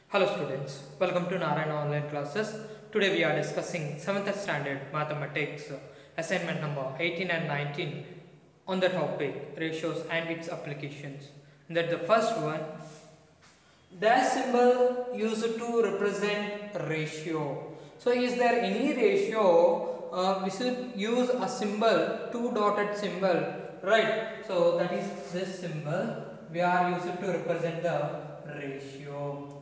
Hello students, welcome to Narayana Online Classes. Today we are discussing 7th standard mathematics assignment number 18 and 19 on the topic ratios and its applications. That the first one, dash symbol used to represent ratio. So is there any ratio we should use a symbol, two dotted symbol, right? So that is this symbol we are used to represent the ratio.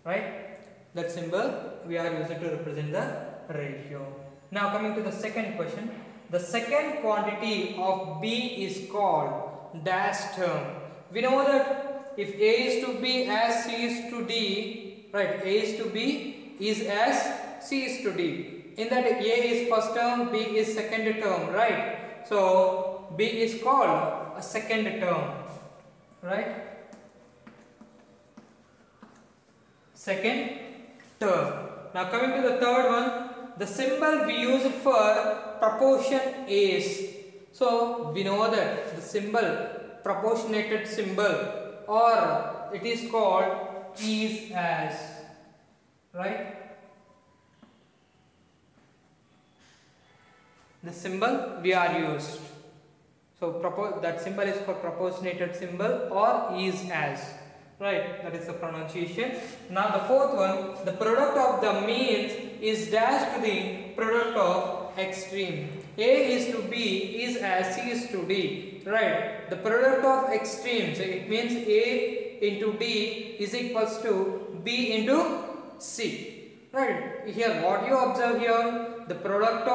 Right, that symbol we are using to represent the ratio. Now coming to the second question, the second quantity of B is called dash term. We know that if A is to B as C is to D, right, A is to B is as C is to D. In that A is first term, B is second term, right? So B is called a second term, right? Second term. Now coming to the third one, the symbol we use for proportion is. So we know that the symbol, proportionated symbol, or it is called is as, right? The symbol we are used. So that symbol is called proportionated symbol or is as. Right, that is the pronunciation. Now the fourth one, the product of the means is dash to the product of extreme. A is to B is as C is to D. Right, the product of extremes, it means A into D is equals to B into C. Right, here what you observe here, the product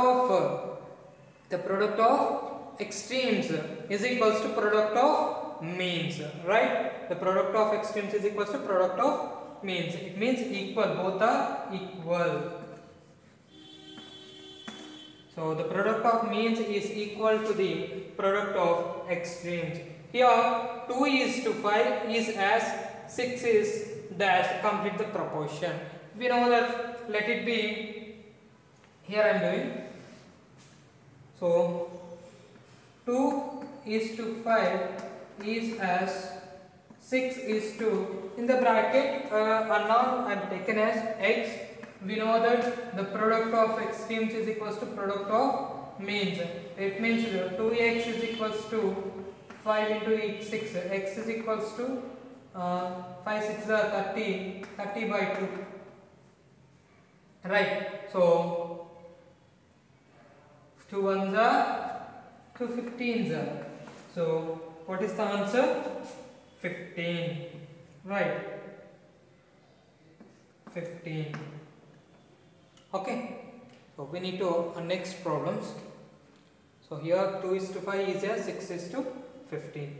of extremes is equals to product of means, right? The product of extremes is equals to product of means. It means equal, both are equal. So the product of means is equal to the product of extremes. Here 2 is to 5 is as 6 is dash to complete the proportion. We know that, let it be, here I am doing. So 2 is to 5 is as 6 is to, in the bracket unknown I am taken as x. We know that the product of extremes is equals to product of means. It means 2x is equals to 5 into 6. X is equals to 5 6 are 30 by 2. Right. So 2 1s are 2 15s are. So what is the answer? 15. Right. 15. Okay. So we need to next problems. So here 2 is to 5 is as 6 is to 15.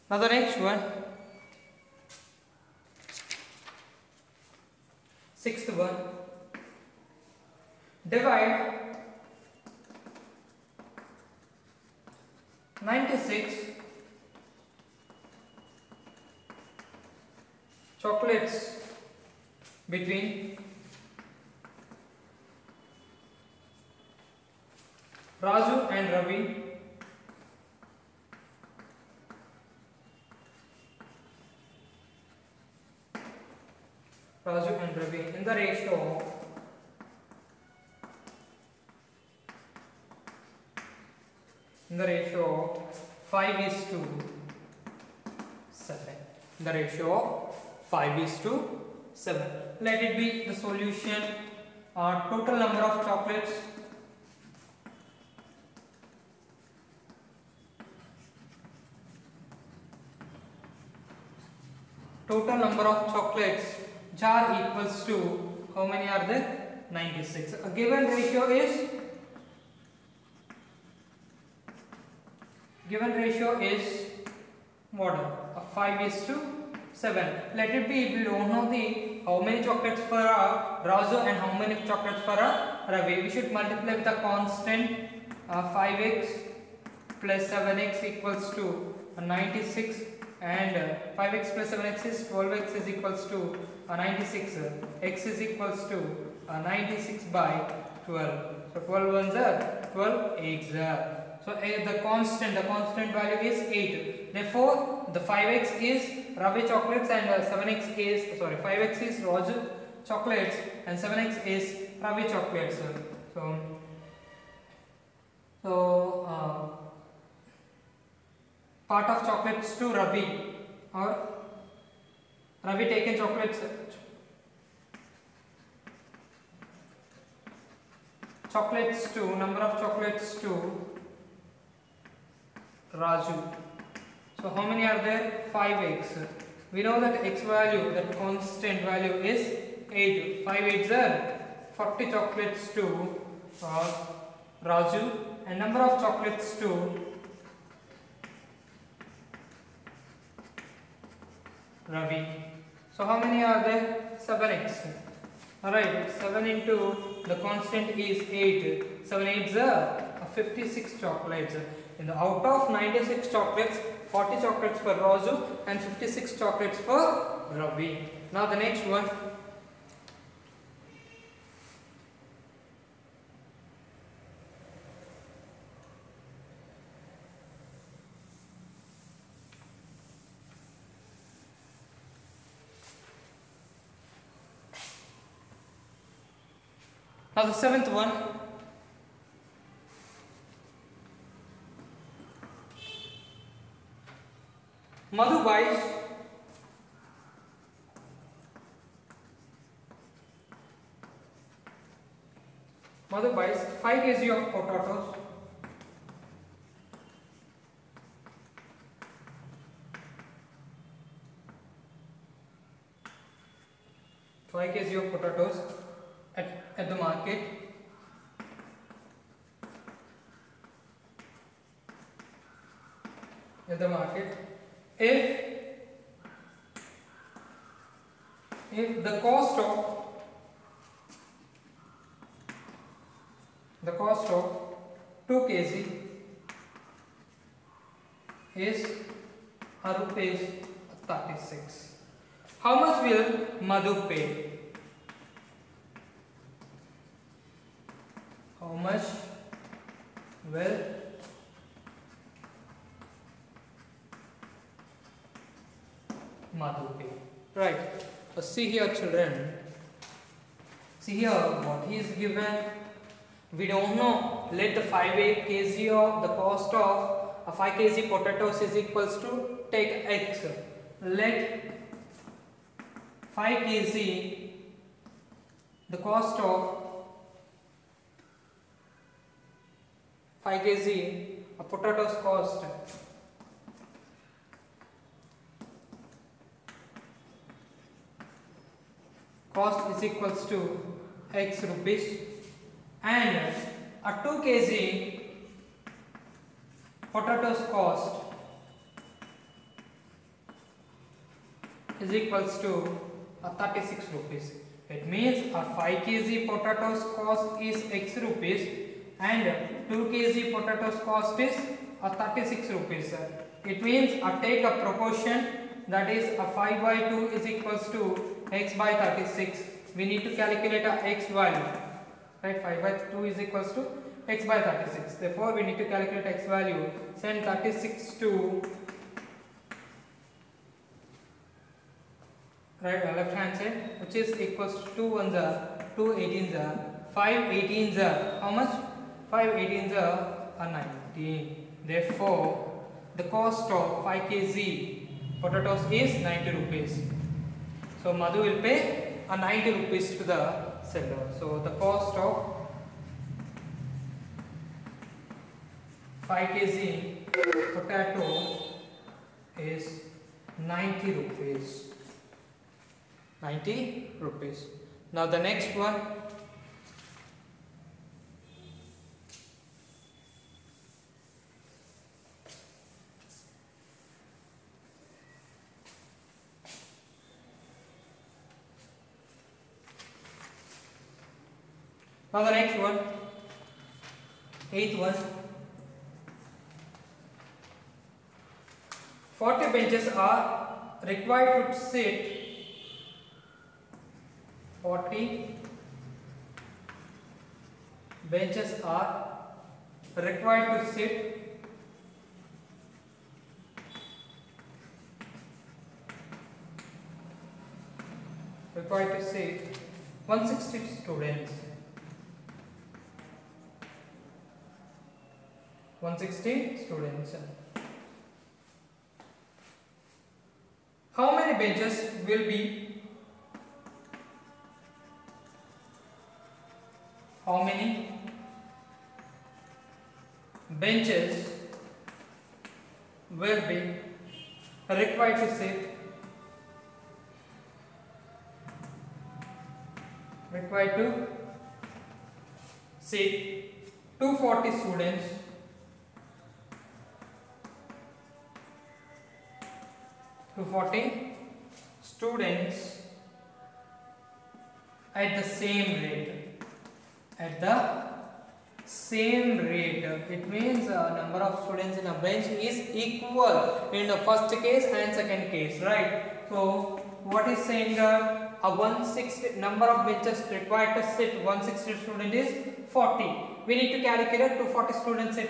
Now the next one, sixth one, divide 96 chocolates between Raju and Ravi . Raju and Ravi in the ratio of 5 is to 7. In the ratio of 5 is to 7. Let it be the solution. Total number of chocolates jar equals to, how many are there? 96. A given ratio is what? 5 is to 7. Let it be, if we don't know the how many chocolates for Raju and how many chocolates for Ravi, we should multiply with a constant 5x plus 7x equals to 96 and 5x plus 7x is 12x is equals to 96. X is equals to 96 by 12. So 12 ones are 12 8s are. So the constant value is 8. Therefore, the 5x is Ravi chocolates and 7x is 5x is Raju chocolates and 7x is Ravi chocolates. So part of chocolates to Ravi, or Ravi taken chocolates to number of chocolates to Raju. So how many are there? 5x. We know that x value, that constant value is 8. 5 8s are 40 chocolates to Raju and number of chocolates to Ravi. So how many are there? 7x. Alright, 7 into the constant is 8. 7 8s are 56 chocolates. Out of 96 chocolates, 40 chocolates for Raju and 56 chocolates for Ravi. Now the next one. Now the seventh one. Madhu buys 5 kg of potatoes, 5 kg of potatoes at the market. If the cost of 2 kg is rupees 36, how much will Madhu pay? How much will Madhu pay? Right. See here, children. See here what he is given. We don't know. Let the 5 kg of the cost of a 5 kg potatoes is equals to take x. Let 5 kg the cost of 5 kg a potatoes cost is equals to x rupees, and a 2 kg potatoes cost is equals to 36 rupees. It means a 5 kg potatoes cost is x rupees and 2 kg potatoes cost is 36 rupees. It means take a proportion, that is a 5 by 2 is equals to x by 36. We need to calculate a x value, right? 5 by 2 is equals to x by 36. Therefore, we need to calculate x value. Send 36 to left hand side, which is equals to 2 ones are 2 18s are 5 18s are how much? 5 18s are 90. Therefore, the cost of 5 kg potatoes is 90 rupees. So Madhu will pay 90 rupees to the seller. So the cost of 5 kg potato is 90 rupees. 90 rupees. Now the next one. Now the next one, 8th one. 40 benches are required to sit. 40 benches are required to sit required to sit 160 students. 160 students. How many benches will be? How many benches will be required to sit? Required to sit 240 students. 240 students at the same rate. At the same rate. It means number of students in a bench is equal in the first case and second case, right? So what is saying that a 160 number of benches required to sit 160 student is 40. We need to calculate 240 students at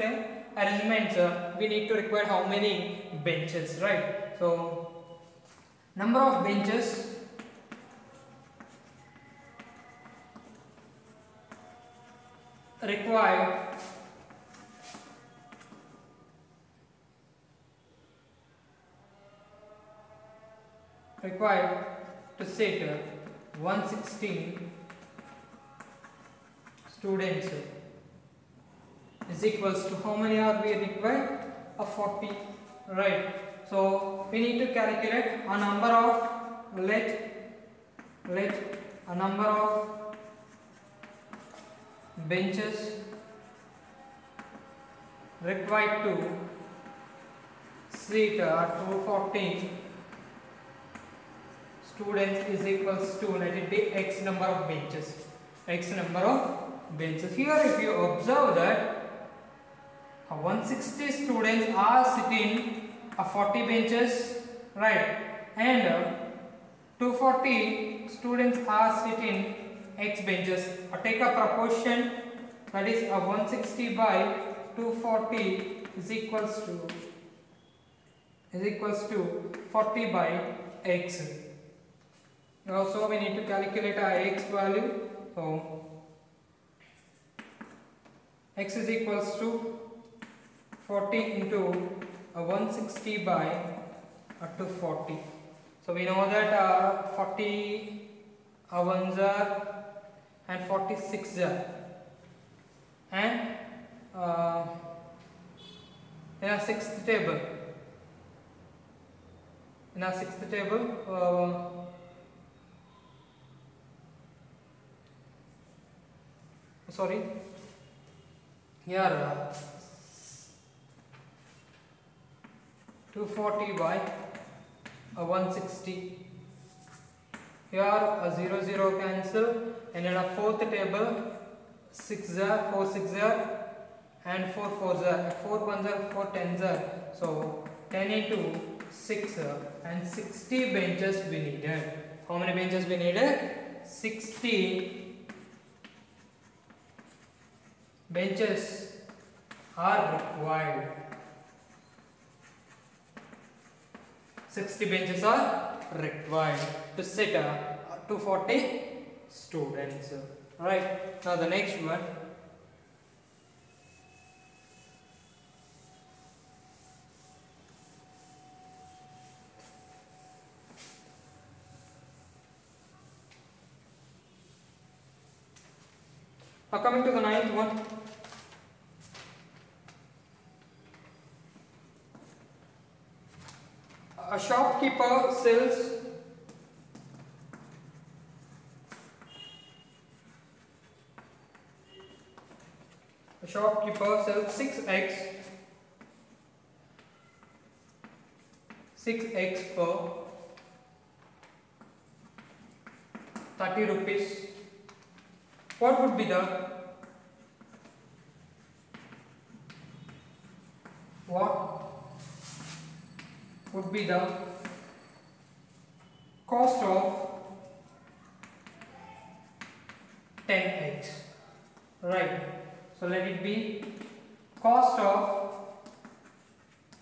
an arrangement. We need to require how many benches, right? So number of benches required to sit 116 students is equals to how many are we required? 40, right? So we need to calculate a number of let a number of benches required to sit 240 students is equals to, let it be x number of benches. X number of benches. Here if you observe that 160 students are sitting 40 benches, right, and 240 students are sitting x benches. Take a proportion, that is 160 by 240 is equals to 40 by x. Also we need to calculate our x value. So x is equals to 40 into 160 by 240. So we know that 40 ones are and 46 are, and in our sixth table sorry, here 240 by 160. Here a 0 0 cancel, and in a fourth table 6 are, 4 6 are, and 4 4s are, 4 1s are, 4 10s are. So 10 into 6 and 60 benches we needed. How many benches we needed? 60 benches are required. 60 benches are required to sit 240 students. Right. Now the next one. Now coming to the ninth one. A shopkeeper sells six eggs for 30 rupees. What would be the would be the cost of 10x, right? So let it be cost of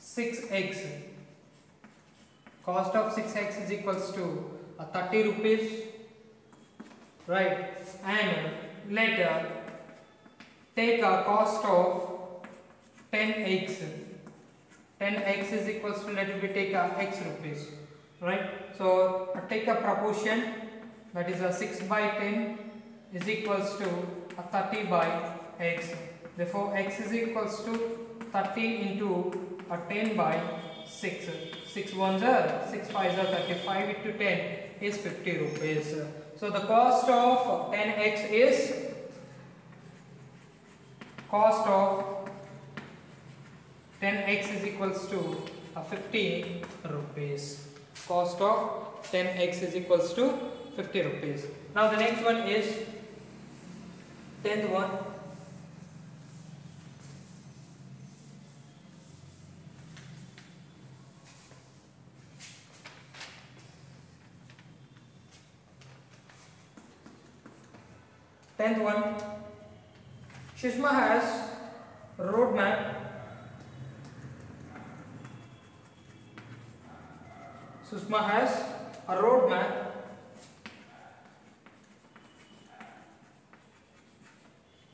6x. Cost of 6x is equals to 30 rupees, right? And later take a cost of 10x. 10x is equals to, let it be, take a x rupees, right? So take a proportion, that is a 6 by 10 is equals to a 30 by x. Therefore x is equals to 30 into a 10 by 6. 6 ones are 6 5s are 35 into 10 is 50 rupees. So the cost of 10x is cost of 10x is equals to 50 rupees. Cost of 10x is equals to 50 rupees. Now the next one is 10th one. Tenth one. Sushma has a road map. Sushma has a road map.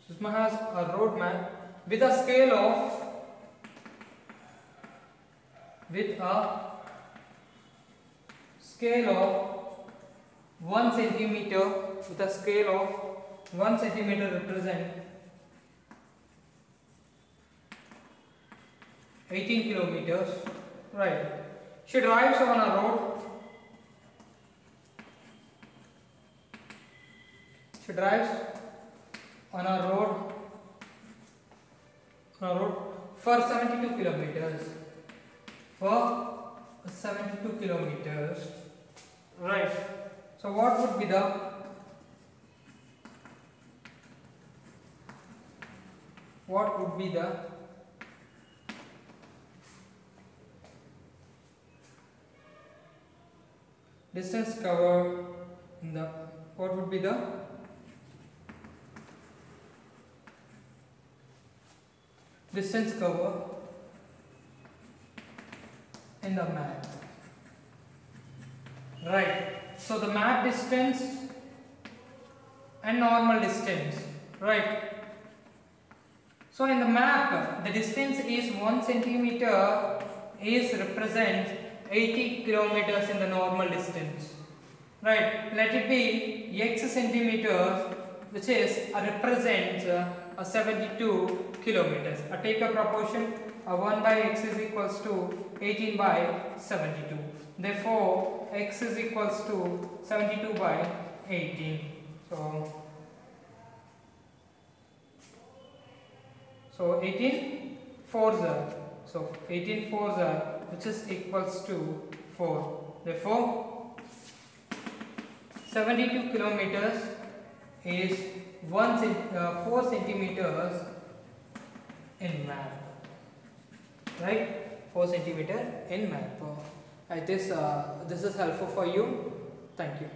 Sushma has a road map with a scale of 1 centimeter, with a scale of 1 centimeter represent 18 kilometers, right? She drives on a road. She drives on a road for 72 kilometers. For 72 kilometers, right? So what would be the distance covered in the, what would be the distance covered in the map, right? So the map distance and normal distance, right? So in the map the distance is 1 centimeter is represents 80 kilometers in the normal distance, right? Let it be x centimeters, which is represents 72 kilometers. Take a proportion, 1 by x is equals to 18 by 72. Therefore x is equals to 72 by 18. So 18 fours are, so 18 fours are, which is equals to 4. Therefore 72 kilometers is 4 centimeters in map, right? 4 centimeter in map. This is helpful for you. Thank you.